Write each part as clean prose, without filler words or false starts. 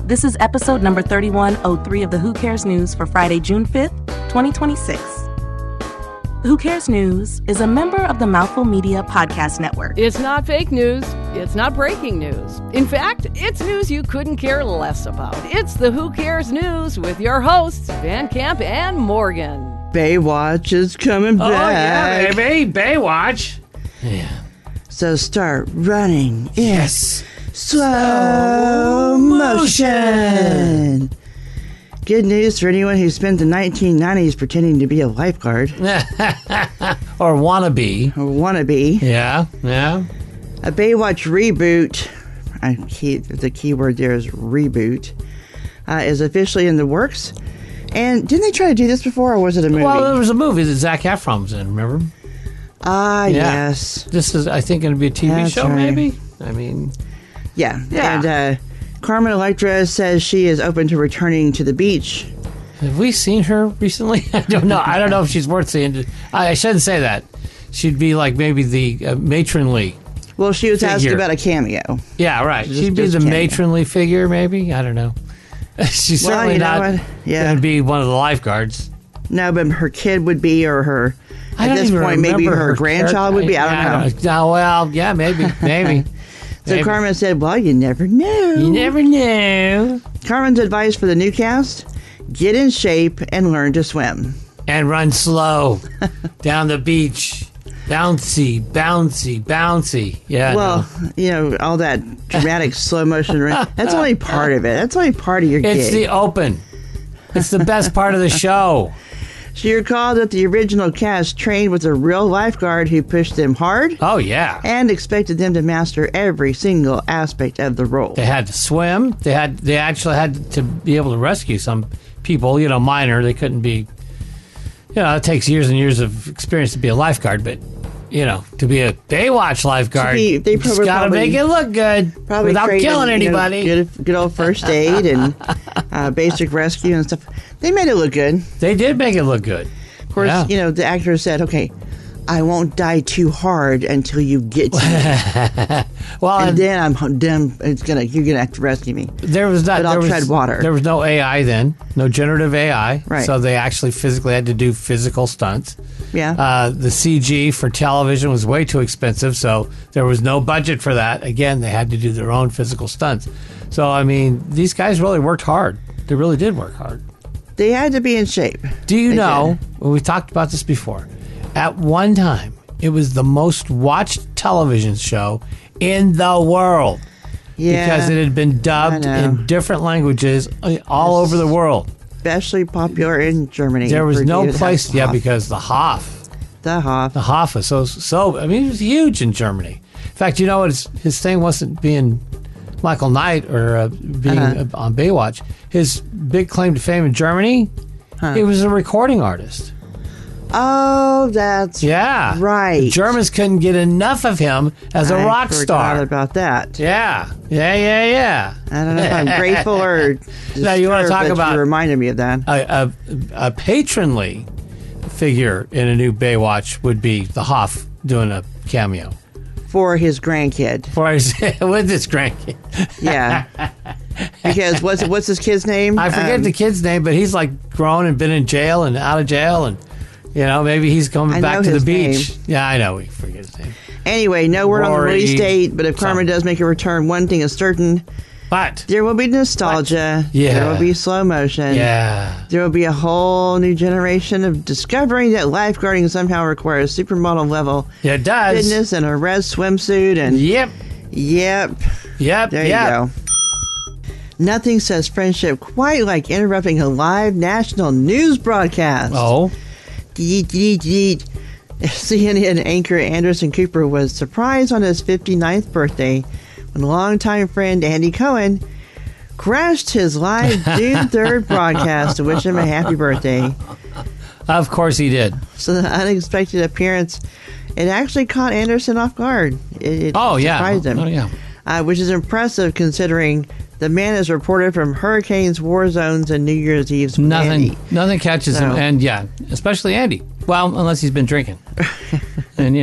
This is episode number 3103 of the Who Cares News for Friday, June 5th, 2026. The Who Cares News is a member of the Mouthful Media Podcast Network. It's not fake news. It's not breaking news. In fact, it's news you couldn't care less about. It's the Who Cares News with your hosts, Van Camp and Morgan. Baywatch is coming back. Oh, yeah, baby. Baywatch. Yeah. So start running in Yes. slow motion. Good news for anyone who spent the 1990s pretending to be a lifeguard. Or wannabe. Or wannabe. Yeah. A Baywatch reboot, the key word there is reboot, is officially in the works. And didn't they try to do this before, or was it a movie? Well, there was a movie that Zac Efron was in, remember? Yes. This is, I think, going to be a TV That's show, right. maybe? I mean... Yeah. Yeah. And Carmen Electra says she is open to returning to the beach. Have we seen her recently? I don't know. I don't know if she's worth seeing. I shouldn't say that. She'd be like maybe the matronly. Well, she was asked figure. about a cameo. Yeah, right. She'd be just the cameo. matronly figure, maybe. I don't know. She's Well, certainly you know not what? Yeah. going to be one of the lifeguards. No, but her kid would be, or her, I at don't this even point, maybe remember her grandchild would be. I don't know. Oh, well, yeah, maybe. So Maybe. Carmen said, well, you never know. You never know. Carmen's advice for the new cast, get in shape and learn to swim. And run slow down the beach. Bouncy, bouncy, bouncy. Yeah. Well, you know, all that dramatic slow motion, that's only part of it. That's only part of your gig. It's the open. It's the best part of the show. She recalled that the original cast trained with a real lifeguard who pushed them hard Oh, yeah. and expected them to master every single aspect of the role. They had to swim. They actually had to be able to rescue some people, minor. They couldn't be, it takes years and years of experience to be a lifeguard, but, to be a Baywatch lifeguard, they you just got to make it look good Probably without trained killing in, anybody. Good old first aid and basic rescue and stuff. They made it look good. They did make it look good. Of course, Yeah. the actor said, okay, I won't die too hard until you get to me. Well, And then you're gonna have to rescue me. there was not. But I'll there was, tread water. There was no AI then, no generative AI. Right. So they actually physically had to do physical stunts. Yeah. The CG for television was way too expensive, so there was no budget for that. Again, they had to do their own physical stunts. So I mean, these guys really worked hard. They really did work hard. They had to be in shape. Do you They know? did. Well, we talked about this before. At one time, it was the most watched television show in the world. Yeah. Because it had been dubbed I know. in different languages all over the world. Especially popular in Germany. There was for no David place, Hasselhoff. because the Hoff The Hoff. was so. I mean, it was huge in Germany. In fact, his thing wasn't being Michael Knight or being on Baywatch. His big claim to fame in Germany, he was a recording artist. Oh, that's Yeah, right. The Germans couldn't get enough of him as a rock I forgot star. about that. Yeah. I don't know if I'm grateful or Now, you wanna disturbed talk that about- you reminded me of that. A patronly figure in a new Baywatch would be the Hoff doing a cameo For his grandkid. with his grandkid. Yeah. Because what's his kid's name? I forget the kid's name, but he's like grown and been in jail and out of jail, and maybe he's I coming back know to the his beach. name. Yeah, I know. We forget his name. Anyway, no word on the Rory release date, but if Carmen something. does make a return, one thing is certain. But There will be nostalgia. Yeah. There will be slow motion. yeah, There will be a whole new generation of discovering that lifeguarding somehow requires supermodel level it does. fitness and a red swimsuit and Yep. yep. There you go. Nothing says friendship quite like interrupting a live national news broadcast. Oh, CNN anchor Anderson Cooper was surprised on his 59th birthday when longtime friend Andy Cohen crashed his live June 3rd broadcast to wish him a happy birthday. of course he did. So the unexpected appearance, it actually caught Anderson off guard. It surprised him. Oh yeah. Which is impressive considering the man is reported from hurricanes, war zones, and New Year's Eve's with Andy. Nothing catches him, So- and especially Andy. Well, unless he's been drinking, and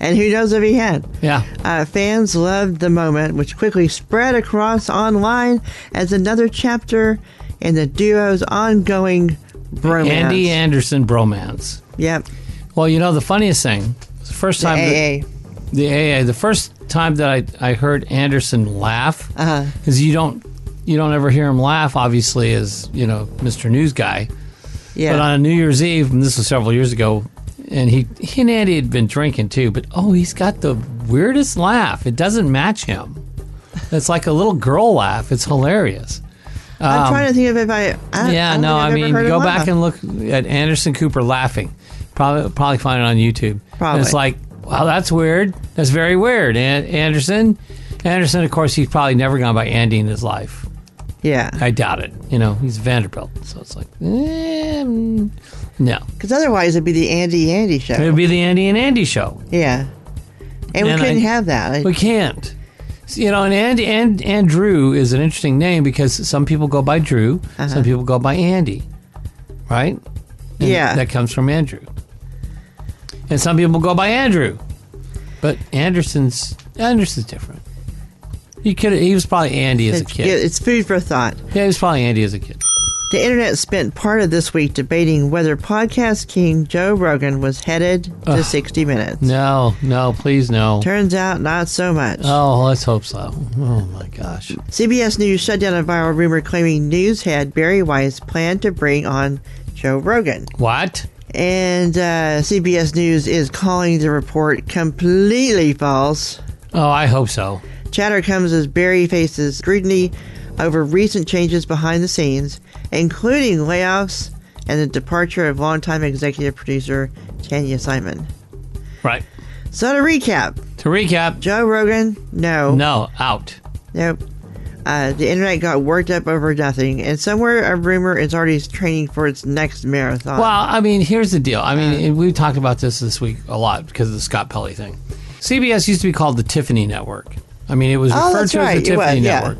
And who knows if he had. Yeah. Fans loved the moment, which quickly spread across online as another chapter in the duo's ongoing bromance. Andy Anderson bromance. Yep. Well, you know, the funniest thing, the first time... The first time that I heard Anderson laugh, because you don't ever hear him laugh, obviously, as, you know, Mr. News Guy. Yeah. But on New Year's Eve, and this was several years ago, and he and Andy had been drinking too, but he's got the weirdest laugh. It doesn't match him. It's like a little girl laugh. It's hilarious. I'm trying to think of if I mean, go back and look at Anderson Cooper laughing. Probably find it on YouTube. Probably. And it's like, wow, that's weird. That's very weird. And Anderson, of course, he's probably never gone by Andy in his life. Yeah. I doubt it. You know, he's Vanderbilt. So it's like, no. Because otherwise it'd be the Andy show. It would be the Andy and Andy show. Yeah. And we couldn't have that. We can't. You know, and Andrew is an interesting name because some people go by Drew, some people go by Andy, right? And yeah. That comes from Andrew. And some people go by Andrew. But Anderson's different. He was probably Andy as a kid. It's food for thought. Yeah, he was probably Andy as a kid. The internet spent part of this week debating whether podcast king Joe Rogan was headed to 60 Minutes. No, please no. Turns out not so much. Oh, let's hope so. Oh, my gosh. CBS News shut down a viral rumor claiming news head Barry Weiss planned to bring on Joe Rogan. What? And CBS News is calling the report completely false. Oh, I hope so. Chatter comes as Barry faces scrutiny over recent changes behind the scenes, including layoffs and the departure of longtime executive producer Tanya Simon. Right. So to recap, Joe Rogan, no, out. Nope. The internet got worked up over nothing, and somewhere a rumor is already training for its next marathon. Well, I mean, here's the deal. I mean, we talked about this week a lot because of the Scott Pelley thing. CBS used to be called the Tiffany Network. I mean, it was referred to as the Tiffany Network.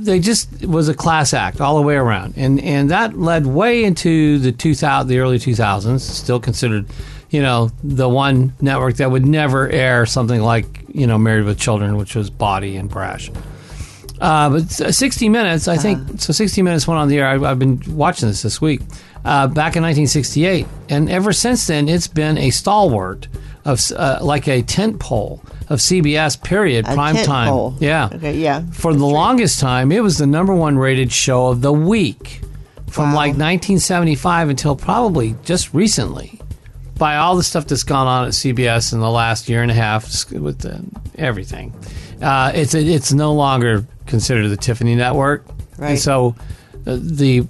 They just was a class act all the way around, and that led way into the early 2000s. Still considered, you know, the one network that would never air something like, you know, Married with Children, which was bawdy and brash. But 60 Minutes, I think. So 60 Minutes went on the air. I've been watching this week. Back in 1968, and ever since then, it's been a stalwart of like a tent pole of CBS. Period. Prime time. Pole. Yeah. Okay. Yeah. For the longest time, it was the number one rated show of the week from like 1975 until probably just recently. By all the stuff that's gone on at CBS in the last year and a half with everything, it's no longer considered the Tiffany Network. Right. And so the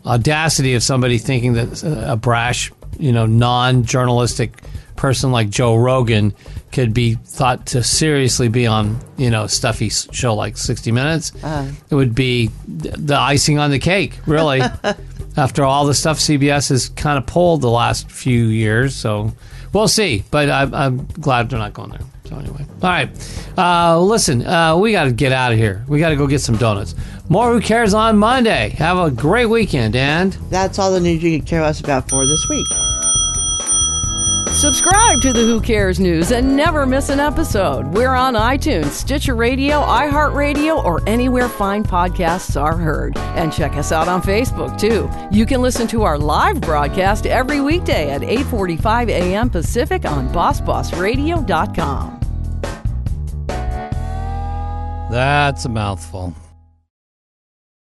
audacity of somebody thinking that a brash, you know, non-journalistic person like Joe Rogan could be thought to seriously be on, you know, a stuffy show like 60 Minutes, it would be the icing on the cake, really. After all the stuff CBS has kind of pulled the last few years, so we'll see. But I'm glad they're not going there. So anyway, all right. Listen, we got to get out of here. We got to go get some donuts. More Who Cares on Monday. Have a great weekend, and that's all the news you can care less about for this week. Subscribe to the Who Cares News and never miss an episode. We're on iTunes, Stitcher Radio, iHeartRadio, or anywhere fine podcasts are heard. And check us out on Facebook, too. You can listen to our live broadcast every weekday at 8:45 a.m. Pacific on BossBossRadio.com. That's a mouthful.